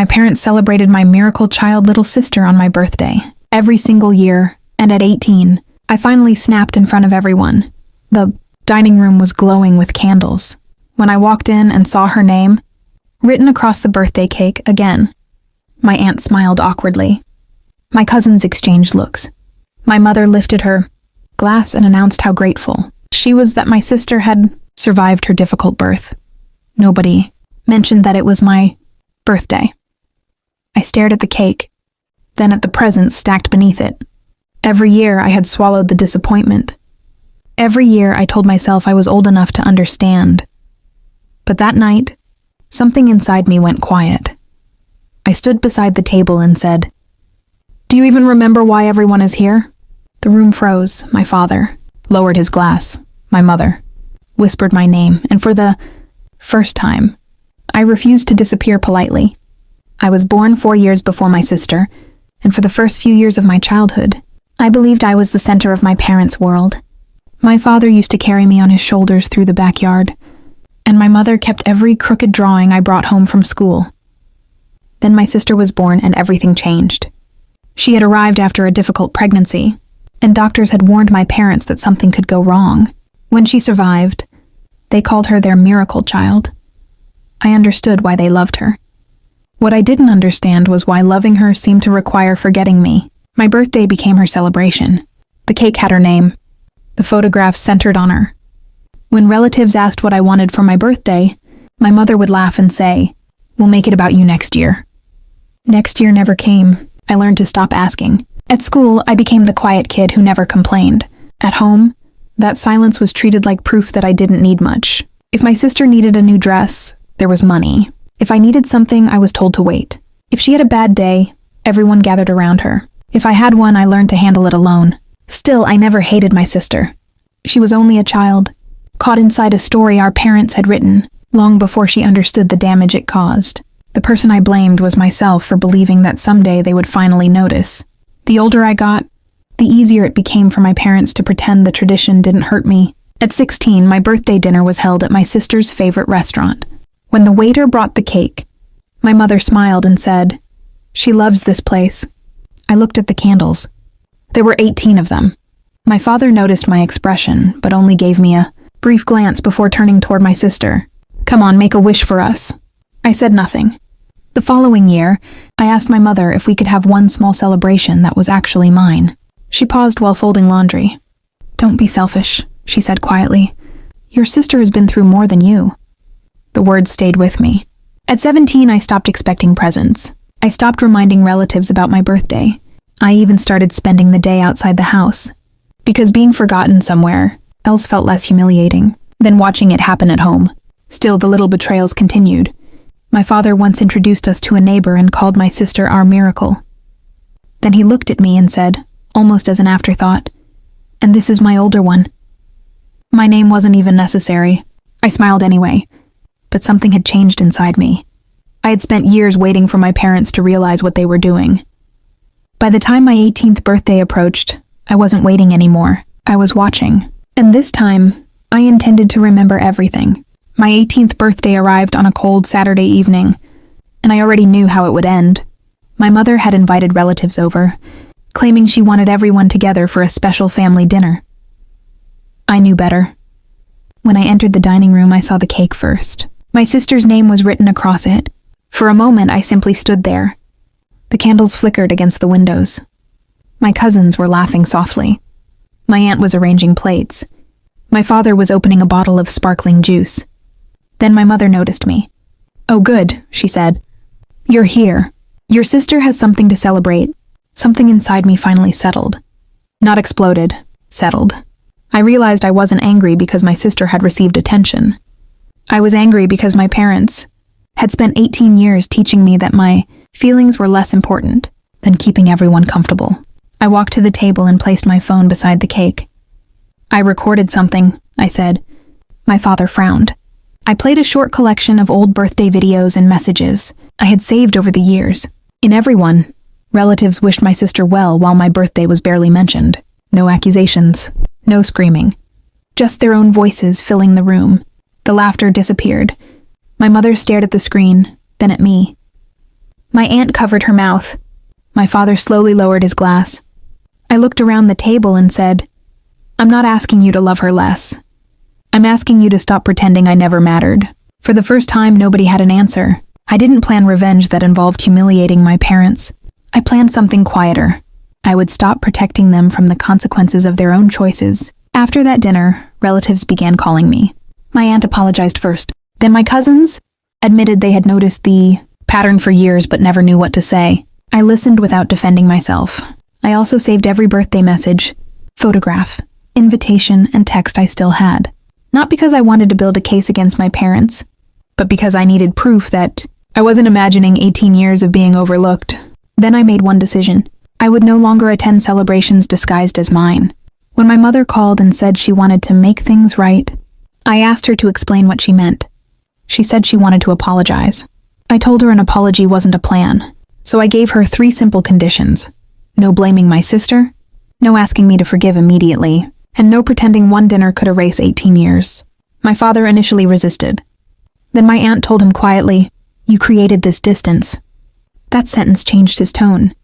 My parents celebrated my miracle child little sister on my birthday, every single year, and at 18, I finally snapped in front of everyone. The dining room was glowing with candles. When I walked in and saw her name, written across the birthday cake again, my aunt smiled awkwardly. My cousins exchanged looks. My mother lifted her glass and announced how grateful she was that my sister had survived her difficult birth. Nobody mentioned that it was my birthday. I stared at the cake, then at the presents stacked beneath it. Every year I had swallowed the disappointment. Every year I told myself I was old enough to understand. But that night, something inside me went quiet. I stood beside the table and said, "Do you even remember why everyone is here?" The room froze. My father lowered his glass. My mother whispered my name, and for the first time, I refused to disappear politely. I was born 4 years before my sister, and for the first few years of my childhood, I believed I was the center of my parents' world. My father used to carry me on his shoulders through the backyard, and my mother kept every crooked drawing I brought home from school. Then my sister was born and everything changed. She had arrived after a difficult pregnancy, and doctors had warned my parents that something could go wrong. When she survived, they called her their miracle child. I understood why they loved her. What I didn't understand was why loving her seemed to require forgetting me. My birthday became her celebration. The cake had her name. The photographs centered on her. When relatives asked what I wanted for my birthday, my mother would laugh and say, "We'll make it about you next year." Next year never came. I learned to stop asking. At school, I became the quiet kid who never complained. At home, that silence was treated like proof that I didn't need much. If my sister needed a new dress, there was money. If I needed something, I was told to wait. If she had a bad day, everyone gathered around her. If I had one, I learned to handle it alone. Still, I never hated my sister. She was only a child, caught inside a story our parents had written, long before she understood the damage it caused. The person I blamed was myself for believing that someday they would finally notice. The older I got, the easier it became for my parents to pretend the tradition didn't hurt me. At 16, my birthday dinner was held at my sister's favorite restaurant. When the waiter brought the cake, my mother smiled and said, "She loves this place." I looked at the candles. There were 18 of them. My father noticed my expression, but only gave me a brief glance before turning toward my sister. "Come on, make a wish for us." I said nothing. The following year, I asked my mother if we could have one small celebration that was actually mine. She paused while folding laundry. "Don't be selfish," she said quietly. "Your sister has been through more than you." The words stayed with me. At 17, I stopped expecting presents. I stopped reminding relatives about my birthday. I even started spending the day outside the house, because being forgotten somewhere else felt less humiliating than watching it happen at home. Still, the little betrayals continued. My father once introduced us to a neighbor and called my sister our miracle. Then he looked at me and said, almost as an afterthought, "And this is my older one." My name wasn't even necessary. I smiled anyway. But something had changed inside me. I had spent years waiting for my parents to realize what they were doing. By the time my 18th birthday approached, I wasn't waiting anymore. I was watching. And this time, I intended to remember everything. My 18th birthday arrived on a cold Saturday evening, and I already knew how it would end. My mother had invited relatives over, claiming she wanted everyone together for a special family dinner. I knew better. When I entered the dining room, I saw the cake first. My sister's name was written across it. For a moment, I simply stood there. The candles flickered against the windows. My cousins were laughing softly. My aunt was arranging plates. My father was opening a bottle of sparkling juice. Then my mother noticed me. "Oh, good," she said. "You're here. Your sister has something to celebrate." Something inside me finally settled. Not exploded, settled. I realized I wasn't angry because my sister had received attention. I was angry because my parents had spent 18 years teaching me that my feelings were less important than keeping everyone comfortable. I walked to the table and placed my phone beside the cake. "I recorded something," I said. My father frowned. I played a short collection of old birthday videos and messages I had saved over the years. In every one, relatives wished my sister well while my birthday was barely mentioned. No accusations, no screaming. Just their own voices filling the room. The laughter disappeared. My mother stared at the screen, then at me. My aunt covered her mouth. My father slowly lowered his glass. I looked around the table and said, "I'm not asking you to love her less. I'm asking you to stop pretending I never mattered." For the first time, nobody had an answer. I didn't plan revenge that involved humiliating my parents. I planned something quieter. I would stop protecting them from the consequences of their own choices. After that dinner, relatives began calling me. My aunt apologized first. Then my cousins admitted they had noticed the pattern for years but never knew what to say. I listened without defending myself. I also saved every birthday message, photograph, invitation, and text I still had. Not because I wanted to build a case against my parents, but because I needed proof that I wasn't imagining 18 years of being overlooked. Then I made one decision. I would no longer attend celebrations disguised as mine. When my mother called and said she wanted to make things right, I asked her to explain what she meant. She said she wanted to apologize. I told her an apology wasn't a plan, so I gave her 3 simple conditions. No blaming my sister, no asking me to forgive immediately, and no pretending one dinner could erase 18 years. My father initially resisted. Then my aunt told him quietly, "You created this distance." That sentence changed his tone.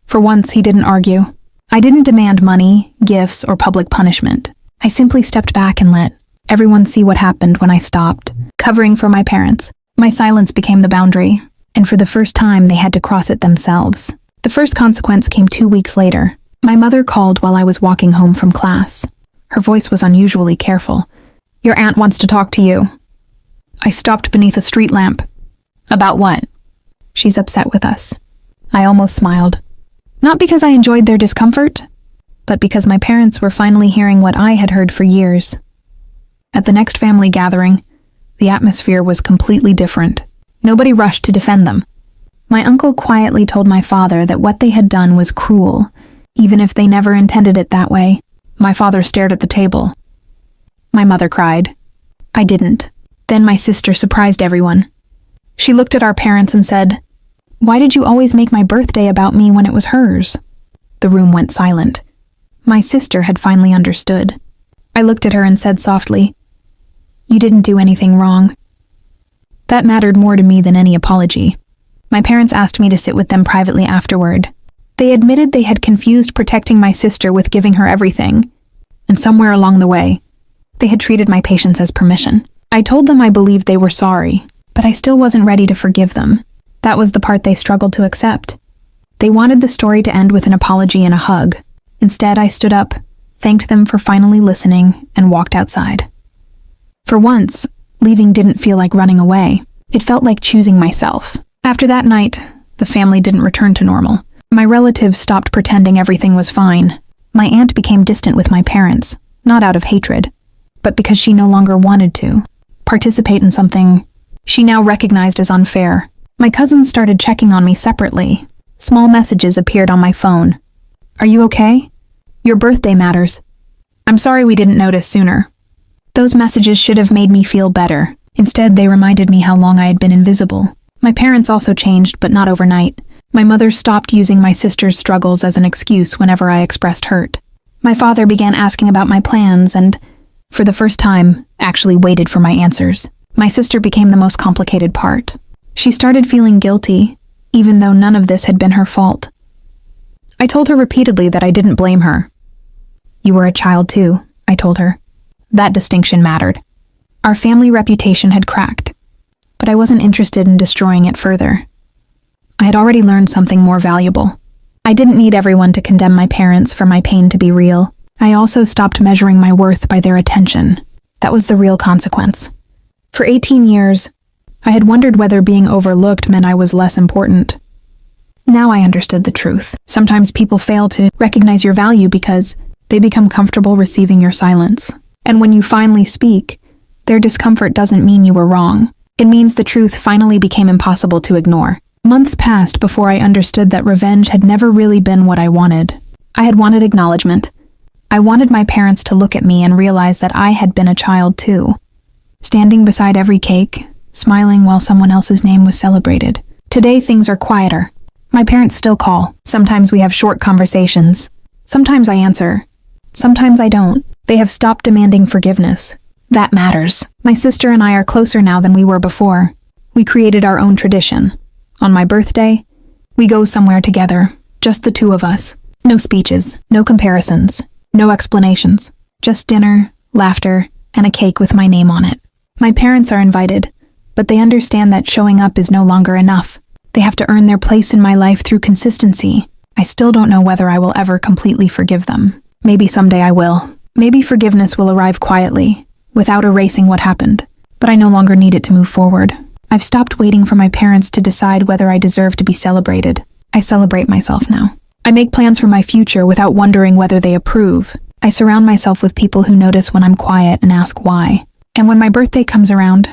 For once, he didn't argue. I didn't demand money, gifts, or public punishment. I simply stepped back and let everyone see what happened when I stopped, covering for my parents. My silence became the boundary, and for the first time, they had to cross it themselves. The first consequence came 2 weeks later. My mother called while I was walking home from class. Her voice was unusually careful. "Your aunt wants to talk to you." I stopped beneath a street lamp. "About what?" "She's upset with us." I almost smiled. Not because I enjoyed their discomfort, but because my parents were finally hearing what I had heard for years. At the next family gathering, the atmosphere was completely different. Nobody rushed to defend them. My uncle quietly told my father that what they had done was cruel, even if they never intended it that way. My father stared at the table. My mother cried. I didn't. Then my sister surprised everyone. She looked at our parents and said, "Why did you always make my birthday about me when it was hers?" The room went silent. My sister had finally understood. I looked at her and said softly, "You didn't do anything wrong." That mattered more to me than any apology. My parents asked me to sit with them privately afterward. They admitted they had confused protecting my sister with giving her everything, and somewhere along the way, they had treated my patience as permission. I told them I believed they were sorry, but I still wasn't ready to forgive them. That was the part they struggled to accept. They wanted the story to end with an apology and a hug. Instead, I stood up, thanked them for finally listening, and walked outside. For once, leaving didn't feel like running away. It felt like choosing myself. After that night, the family didn't return to normal. My relatives stopped pretending everything was fine. My aunt became distant with my parents, not out of hatred, but because she no longer wanted to participate in something she now recognized as unfair. My cousins started checking on me separately. Small messages appeared on my phone. "Are you okay? Your birthday matters. I'm sorry we didn't notice sooner." Those messages should have made me feel better. Instead, they reminded me how long I had been invisible. My parents also changed, but not overnight. My mother stopped using my sister's struggles as an excuse whenever I expressed hurt. My father began asking about my plans and, for the first time, actually waited for my answers. My sister became the most complicated part. She started feeling guilty, even though none of this had been her fault. I told her repeatedly that I didn't blame her. "You were a child too," I told her. That distinction mattered. Our family reputation had cracked, but I wasn't interested in destroying it further. I had already learned something more valuable. I didn't need everyone to condemn my parents for my pain to be real. I also stopped measuring my worth by their attention. That was the real consequence. For 18 years, I had wondered whether being overlooked meant I was less important. Now I understood the truth. Sometimes people fail to recognize your value because they become comfortable receiving your silence. And when you finally speak, their discomfort doesn't mean you were wrong. It means the truth finally became impossible to ignore. Months passed before I understood that revenge had never really been what I wanted. I had wanted acknowledgement. I wanted my parents to look at me and realize that I had been a child too, standing beside every cake, smiling while someone else's name was celebrated. Today things are quieter. My parents still call. Sometimes we have short conversations. Sometimes I answer. Sometimes I don't. They have stopped demanding forgiveness. That matters. My sister and I are closer now than we were before. We created our own tradition. On my birthday, We go somewhere together, just the two of us. No speeches, no comparisons, no explanations. Just dinner, laughter, and a cake with my name on it. My parents are invited, but they understand that showing up is no longer enough. They have to earn their place in my life through consistency. I still don't know whether I will ever completely forgive them. Maybe someday I will. Maybe forgiveness will arrive quietly, without erasing what happened. But I no longer need it to move forward. I've stopped waiting for my parents to decide whether I deserve to be celebrated. I celebrate myself now. I make plans for my future without wondering whether they approve. I surround myself with people who notice when I'm quiet and ask why. And when my birthday comes around,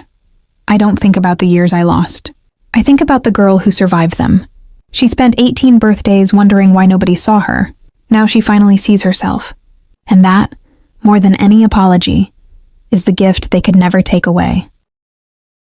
I don't think about the years I lost. I think about the girl who survived them. She spent 18 birthdays wondering why nobody saw her. Now she finally sees herself. And that, more than any apology, is the gift they could never take away.